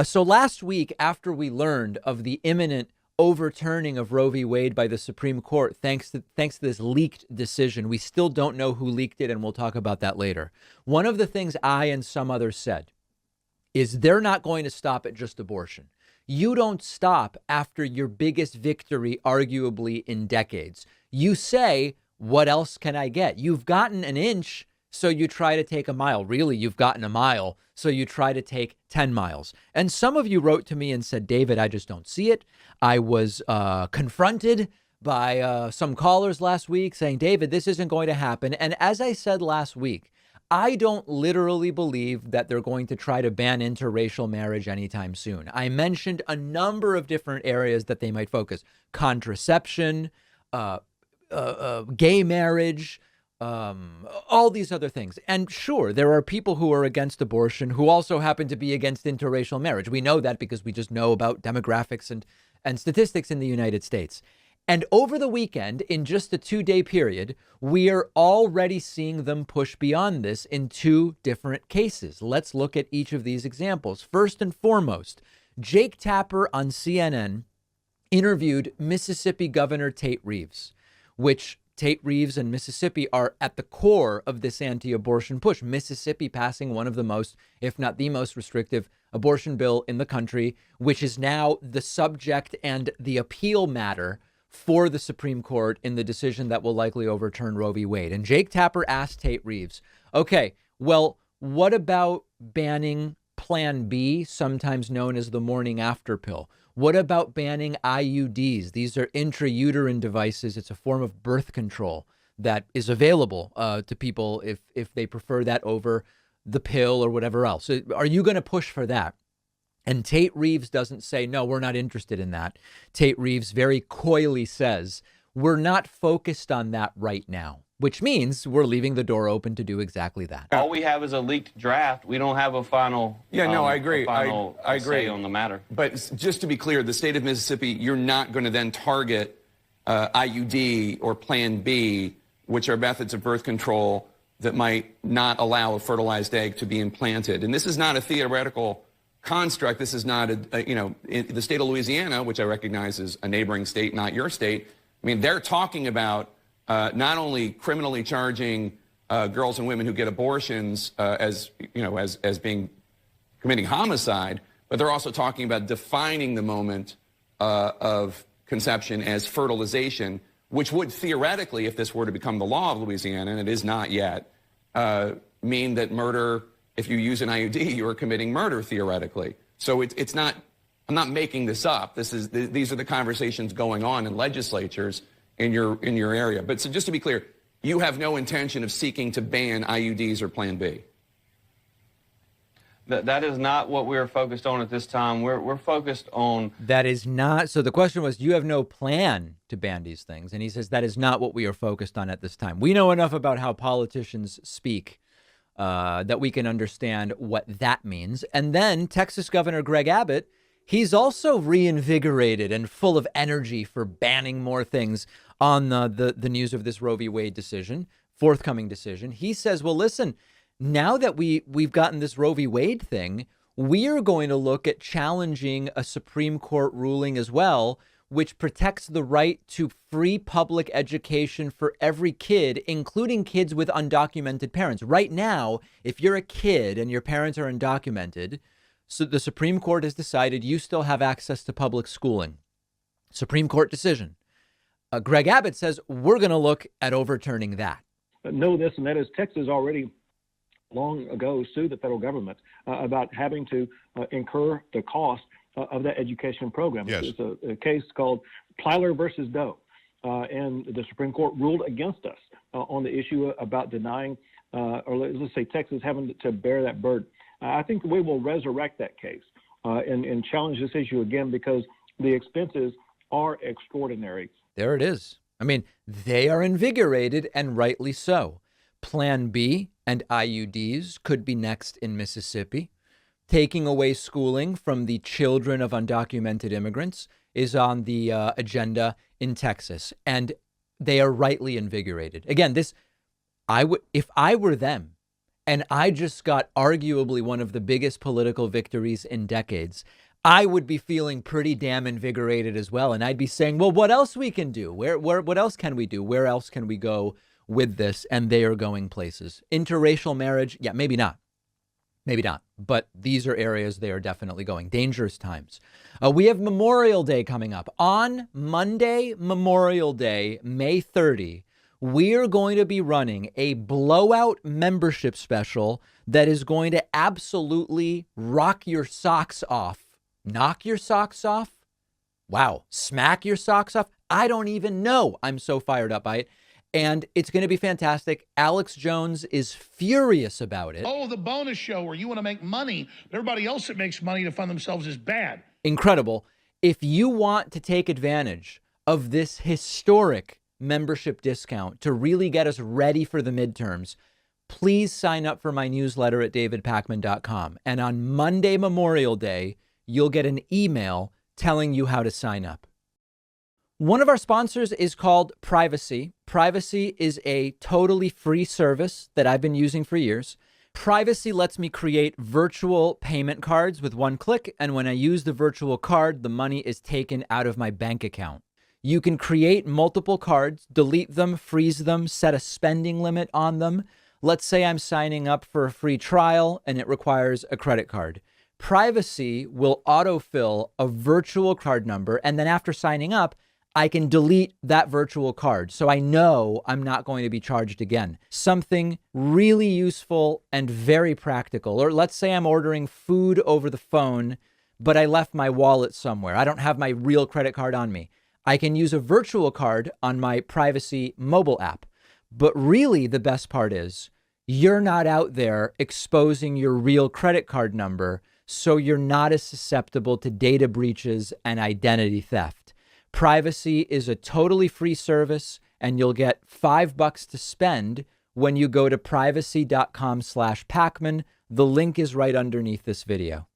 So last week, after we learned of the imminent overturning of Roe v. Wade by the Supreme Court, thanks to this leaked decision, we still don't know who leaked it, and we'll talk about that later. One of the things I and some others said is they're not going to stop at just abortion. You don't stop after your biggest victory, arguably in decades. You say, what else can I get? You've gotten an inch, so you try to take a mile. Really, you've gotten a mile, so you try to take 10 miles. And some of you wrote to me and said, David, I just don't see it. I was confronted by some callers last week saying, David, this isn't going to happen. And as I said last week, I don't literally believe that they're going to try to ban interracial marriage anytime soon. I mentioned a number of different areas that they might focus: contraception, gay marriage, all these other things. And sure, there are people who are against abortion who also happen to be against interracial marriage. We know that because we just know about demographics and statistics in the United States. And over the weekend, in just a 2-day period, we are already seeing them push beyond this in 2 different cases. Let's look at each of these examples. First and foremost, Jake Tapper on CNN interviewed Mississippi Governor Tate Reeves, which Tate Reeves and Mississippi are at the core of this anti-abortion push. Mississippi passing one of the most, if not the most restrictive abortion bill in the country, which is now the subject and the appeal matter for the Supreme Court in the decision that will likely overturn Roe v. Wade. And Jake Tapper asked Tate Reeves, okay, well, what about banning Plan B, sometimes known as the morning after pill? What about banning IUDs? These are intrauterine devices. It's a form of birth control that is available to people if they prefer that over the pill or whatever else. So are you going to push for that? And Tate Reeves doesn't say, no, we're not interested in that. Tate Reeves very coyly says, we're not focused on that right now, which means we're leaving the door open to do exactly that. All we have is a leaked draft. We don't have a final. I agree. I agree say on the matter. But just to be clear, the state of Mississippi, you're not going to then target IUD or Plan B, which are methods of birth control that might not allow a fertilized egg to be implanted. And this is not a theoretical construct. This is not in the state of Louisiana, which I recognize is a neighboring state, not your state. I mean, they're talking about not only criminally charging girls and women who get abortions as being committing homicide, but they're also talking about defining the moment of conception as fertilization, which would theoretically, if this were to become the law of Louisiana, and it is not yet, mean that murder, if you use an IUD, you are committing murder theoretically. So it's not, I'm not making this up. These are the conversations going on in legislatures in your area. But so just to be clear, you have no intention of seeking to ban IUDs or Plan B. That is not what we're focused on at this time. We're focused on... That is not... So the question was, you have no plan to ban these things. And he says that is not what we are focused on at this time. We know enough about how politicians speak that we can understand what that means. And then Texas Governor Greg Abbott, he's also reinvigorated and full of energy for banning more things on the news of this Roe v. Wade decision, forthcoming decision. He says, well, listen, now that we've gotten this Roe v. Wade thing, we are going to look at challenging a Supreme Court ruling as well, which protects the right to free public education for every kid, including kids with undocumented parents. Right now, if you're a kid and your parents are undocumented, so the Supreme Court has decided you still have access to public schooling. Supreme Court decision. Greg Abbott says we're going to look at overturning that. Know this, and that is Texas already long ago sued the federal government about having to incur the cost of that education program. Yes. It's a case called Plyler versus Doe. And the Supreme Court ruled against us on the issue about denying, or let's say Texas having to bear that burden. I think we will resurrect that case and challenge this issue again because the expenses are extraordinary. There it is. I mean, they are invigorated, and rightly so. Plan B and IUDs could be next in Mississippi. Taking away schooling from the children of undocumented immigrants is on the agenda in Texas, and they are rightly invigorated. Again, if I were them, and I just got arguably one of the biggest political victories in decades, I would be feeling pretty damn invigorated as well. And I'd be saying, well, what else we can do? What else can we do? Where else can we go with this? And they are going places. Interracial marriage, yeah, maybe not. Maybe not. But these are areas they are definitely going. Dangerous times. We have Memorial Day coming up. On Monday, Memorial Day, May 30, we are going to be running a blowout membership special that is going to absolutely rock your socks off. Knock your socks off? Wow. Smack your socks off? I don't even know. I'm so fired up by it. And it's going to be fantastic. Alex Jones is furious about it. Oh, the bonus show where you want to make money. Everybody else that makes money to fund themselves is bad. Incredible. If you want to take advantage of this historic membership discount to really get us ready for the midterms, please sign up for my newsletter at davidpakman.com. And on Monday, Memorial Day, you'll get an email telling you how to sign up. One of our sponsors is called Privacy. Privacy is a totally free service that I've been using for years. Privacy lets me create virtual payment cards with one click, and when I use the virtual card, the money is taken out of my bank account. You can create multiple cards, delete them, freeze them, set a spending limit on them. Let's say I'm signing up for a free trial and it requires a credit card. Privacy will autofill a virtual card number, and then after signing up, I can delete that virtual card. So I know I'm not going to be charged again. Something really useful and very practical. Or let's say I'm ordering food over the phone, but I left my wallet somewhere. I don't have my real credit card on me. I can use a virtual card on my Privacy mobile app. But really the best part is you're not out there exposing your real credit card number, so you're not as susceptible to data breaches and identity theft. Privacy is a totally free service, and you'll get $5 to spend when you go to privacy.com/Pakman. The link is right underneath this video.